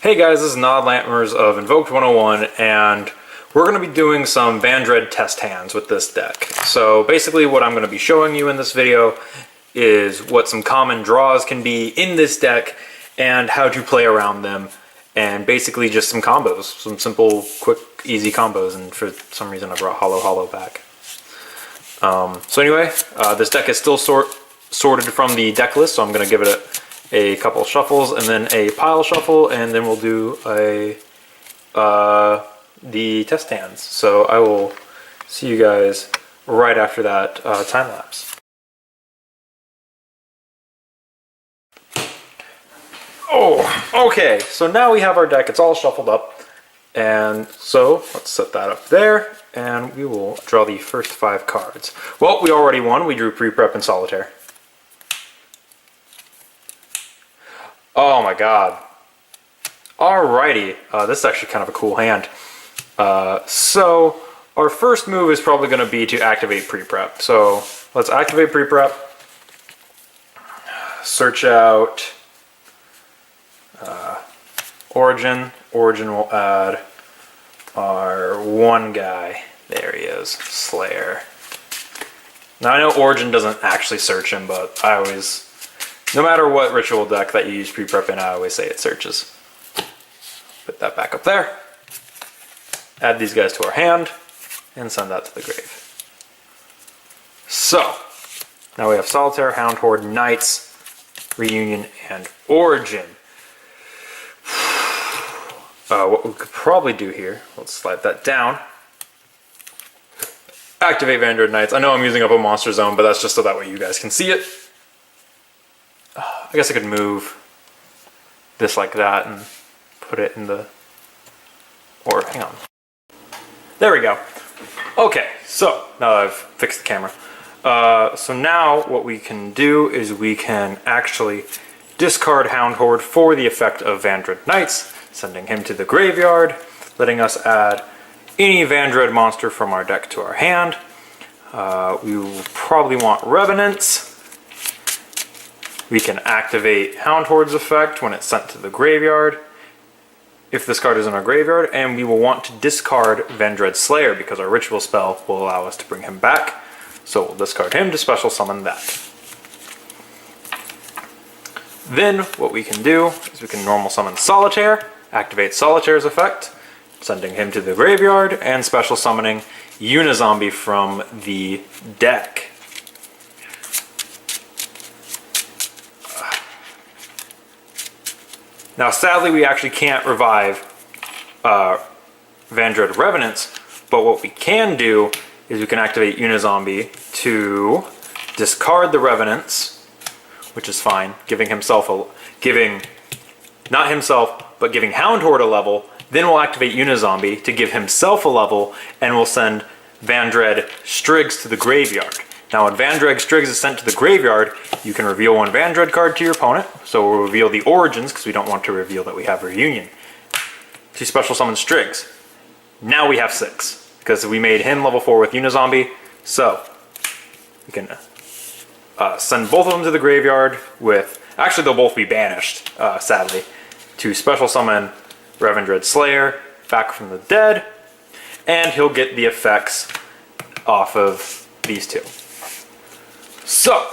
Hey guys, this is Nod Lantmers of Invoked 101, and we're going to be doing some Vendread test hands with this deck. So basically what I'm going to be showing you in this video is what some common draws can be in this deck and how to play around them, and basically just some combos, some simple, quick, easy combos, and for some reason I brought Hollow back. So anyway, this deck is still sorted from the deck list, so I'm going to give it a couple shuffles and then a pile shuffle, and then we'll do the test hands. So I will see you guys right after that time lapse. Oh, okay, so now we have our deck. It's all shuffled up, and so let's set that up there, and we will draw the first 5 cards. Well, we already won. We drew pre-prep and solitaire. Oh my god. Alrighty, this is actually kind of a cool hand. So our first move is probably going to be to activate pre-prep. So let's activate pre-prep, search out Origin. Origin will add our one guy. There he is, Slayer. Now I know Origin doesn't actually search him, but I always, no matter what ritual deck that you use pre-prep in, I always say it searches. Put that back up there. Add these guys to our hand and send that to the grave. So, now we have Solitaire, Hound Horde, Knights, Reunion, and Origin. What we could probably do here, let's slide that down. Activate Vendread Knights. I know I'm using up a monster zone, but that's just so that way you guys can see it. I guess I could move this like that and put it in the, or hang on. There we go. Okay, so now that I've fixed the camera. So now what we can do is we can actually discard Hound Horde for the effect of Vendread Knights, sending him to the graveyard, letting us add any Vendread monster from our deck to our hand. We will probably want Revenants. We can activate Hound Horde's effect when it's sent to the graveyard, if this card is in our graveyard, and we will want to discard Vendread Slayer because our ritual spell will allow us to bring him back. So we'll discard him to special summon that. Then what we can do is we can normal summon Solitaire, activate Solitaire's effect, sending him to the graveyard, and special summoning Unizombie from the deck. Now, sadly, we actually can't revive Vendread Revenants, but what we can do is we can activate Unizombie to discard the Revenants, which is fine, giving not himself, but giving Hound Horde a level. Then we'll activate Unizombie to give himself a level, and we'll send Vendread Striggs to the graveyard. Now when Vendread Striggs is sent to the graveyard, you can reveal one Vendread card to your opponent. So we'll reveal the Origins, because we don't want to reveal that we have Reunion. To special summon Striggs. Now we have 6, because we made him level 4 with Unizombie. So we can send both of them to the graveyard with, actually they'll both be banished, sadly, to special summon Vendread Slayer back from the dead, and he'll get the effects off of these two. So,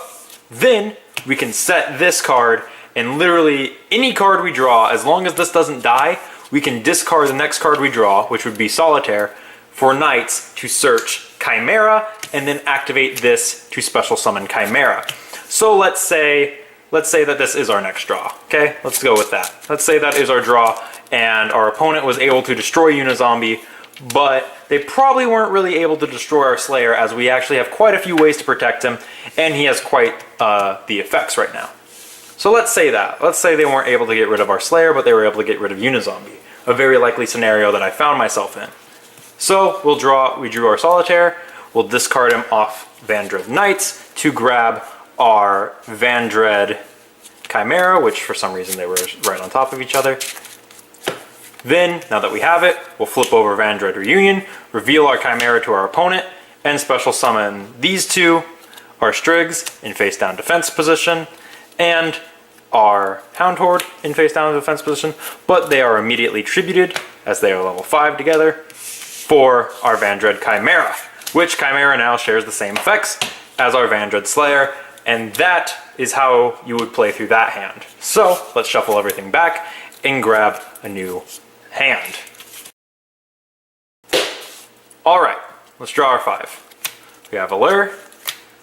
then we can set this card, and literally any card we draw, as long as this doesn't die, we can discard the next card we draw, which would be Solitaire, for Knights to search Chimera, and then activate this to special summon Chimera. So let's say that this is our next draw, okay? Let's go with that. Let's say that is our draw, and our opponent was able to destroy Unizombie, but they probably weren't really able to destroy our Slayer, as we actually have quite a few ways to protect him, and he has quite the effects right now. So let's say that. Let's say they weren't able to get rid of our Slayer, but they were able to get rid of Unizombie. A very likely scenario that I found myself in. So we drew our Solitaire, we'll discard him off Vendread Knights to grab our Vendread Chimera, which for some reason they were right on top of each other. Then, now that we have it, we'll flip over Vendread Reunion, reveal our Chimera to our opponent, and special summon these two, our Striggs, in face down defense position, and our Hound Horde in face down defense position, but they are immediately tributed as they are level 5 together for our Vendread Chimera, which Chimera now shares the same effects as our Vendread Slayer, and that is how you would play through that hand. So let's shuffle everything back and grab a new hand. All right, let's draw our 5. We have Allure,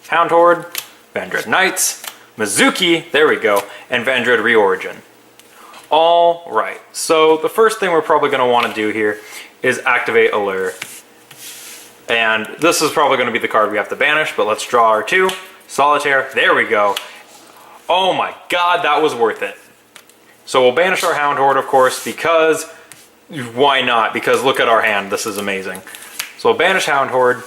Hound Horde, Vendread Knights, Mizuki, there we go, and Vendread Reorigin. All right, so the first thing we're probably going to want to do here is activate Allure. And this is probably going to be the card we have to banish, but let's draw our 2. Solitaire, there we go. Oh my god, that was worth it. So we'll banish our Hound Horde, of course, because why not? Because look at our hand, this is amazing. So we'll banish Hound Horde,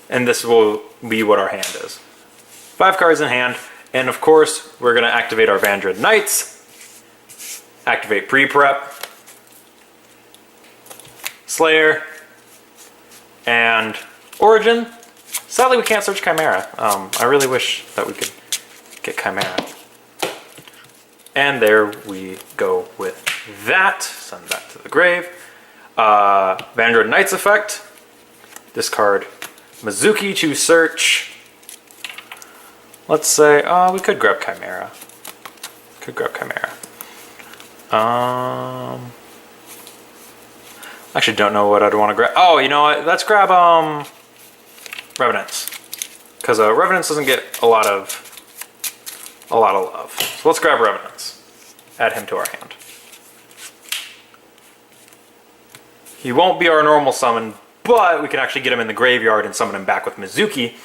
and this will be what our hand is. 5 cards in hand, and of course, we're going to activate our Vendread Knights, activate Pre-Prep, Slayer, and Origin. Sadly, we can't search Chimera. I really wish that we could get Chimera. And there we go with that. Send that to the grave. Vendread Knights effect. Discard Mizuki to search. Let's say, we could grab Chimera. Actually don't know what I'd want to grab. Oh, you know what? Let's grab Revenants, because Revenants doesn't get a lot of love. So let's grab Revenants. Add him to our hand. He won't be our normal summon, but we can actually get him in the graveyard and summon him back with Mizuki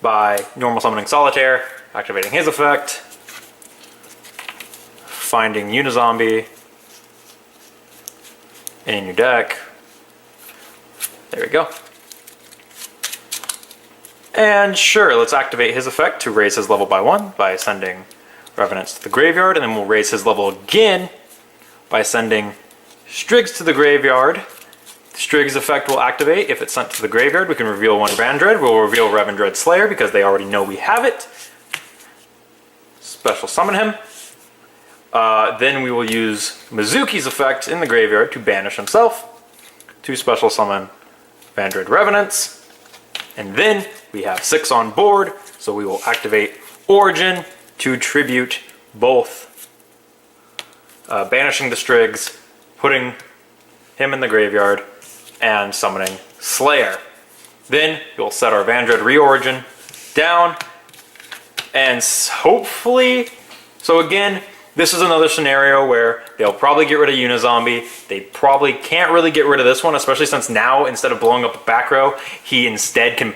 by normal summoning Solitaire, activating his effect, finding Unizombie in your deck. There we go. And sure, let's activate his effect to raise his level by 1 by sending Revenants to the graveyard, and then we'll raise his level again by sending Striggs to the graveyard. Striggs effect will activate if it's sent to the graveyard. We can reveal one Vendread. We'll reveal Vendread Slayer because they already know we have it. Special summon him. Then we will use Mizuki's effect in the graveyard to banish himself, to special summon Vendread Revenants, and then we have 6 on board, so we will activate Origin to tribute both, banishing the Striggs, putting him in the graveyard, and summoning Slayer. Then you'll set our Vendread Reorigin down, and hopefully, so again, this is another scenario where they'll probably get rid of Unizombie. They probably can't really get rid of this one, especially since now, instead of blowing up a back row, he instead can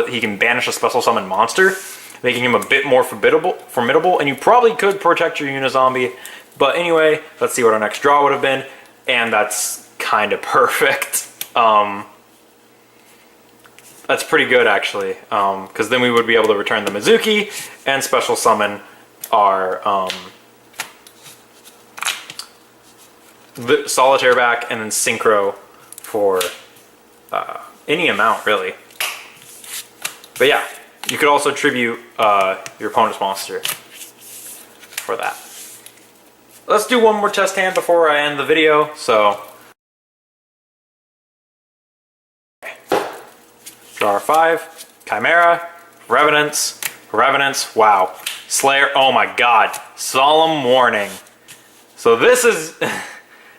he can banish a special summon monster, making him a bit more formidable, and you probably could protect your Unizombie. But anyway, let's see what our next draw would have been, and that's kind of perfect. That's pretty good, actually, because then we would be able to return the Mizuki and special summon our the Solitaire back, and then Synchro for any amount, really. But yeah, you could also tribute your opponent's monster for that. Let's do one more test hand before I end the video. So, draw our 5, Chimera, Revenants, wow, Slayer, oh my god, Solemn Warning. So this is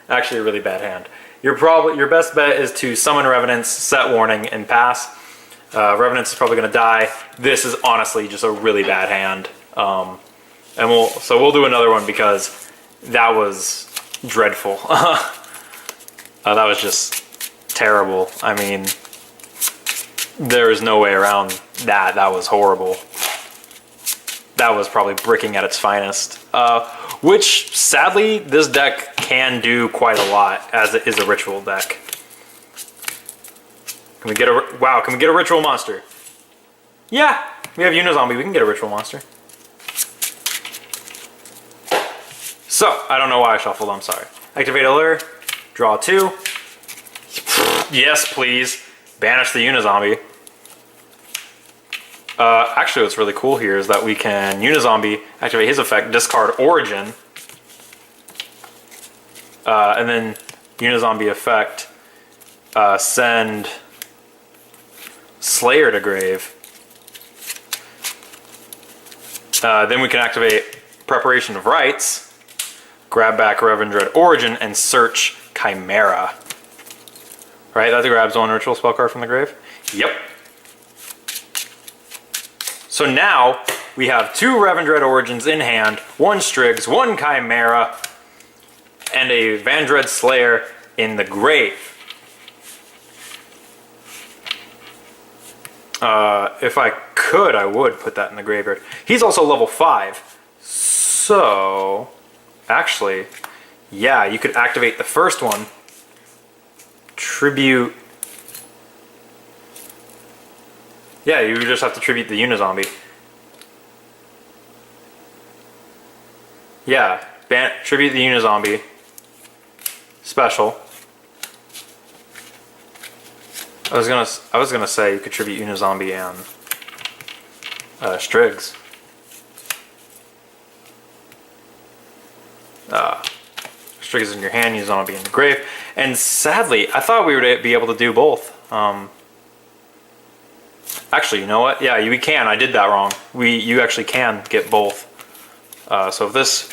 actually a really bad hand. Your best bet is to summon Revenants, set Warning, and pass. Revenants is probably going to die. This is honestly just a really bad hand. And we'll do another one because that was dreadful. That was just terrible. I mean, there is no way around that. That was horrible. That was probably bricking at its finest. Which, sadly, this deck can do quite a lot, as it is a ritual deck. Can we get a... Wow, can we get a ritual monster? Yeah, we have Unizombie. We can get a ritual monster. So, I don't know why I shuffled. I'm sorry. Activate Allure. Draw 2. Yes, please. Banish the Unizombie. Actually, what's really cool here is that we can Unizombie, activate his effect, discard Origin, and then Unizombie effect, send Slayer to grave. Then we can activate Preparation of Rites, grab back Vendread Origin, and search Chimera. Right, that grabs one ritual spell card from the grave? Yep. So now we have 2 Vendread Origins in hand, 1 Strix, 1 Chimera, and a Vendread Slayer in the grave. If I could, I would put that in the graveyard. He's also level 5. So, actually, yeah, you could activate the first one. Tribute. Yeah, you just have to tribute the Unizombie. Yeah, tribute the Unizombie. Special. I was gonna say you could tribute Unizombie and Strix. Strix is in your hand, Unizombie in the grave. And sadly, I thought we would be able to do both. Actually, you know what? Yeah, we can. I did that wrong. You actually can get both. So if this,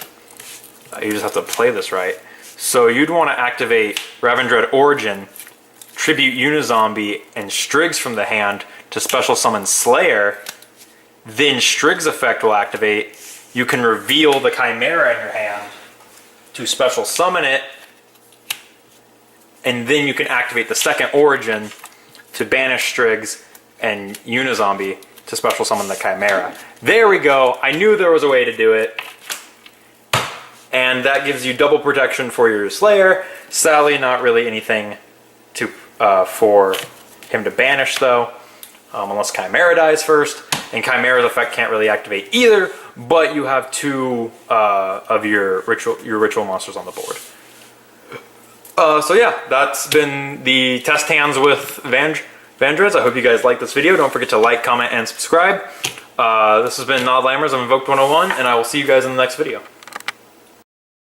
you just have to play this right. So you'd want to activate Vendread Origin, tribute Unizombie and Strix from the hand to special summon Slayer. Then Strix effect will activate. You can reveal the Chimera in your hand to special summon it, and then you can activate the second Origin to banish Strix and Unizombie to special summon the Chimera. There we go. I knew there was a way to do it. And that gives you double protection for your Slayer. Sadly, not really anything to for him to banish though, unless Chimera dies first. And Chimera's effect can't really activate either, but you have 2 of your ritual monsters on the board. So yeah, that's been the test hands with Vendreads. I hope you guys liked this video. Don't forget to like, comment, and subscribe. This has been Nod Lammers of Invoked 101, and I will see you guys in the next video.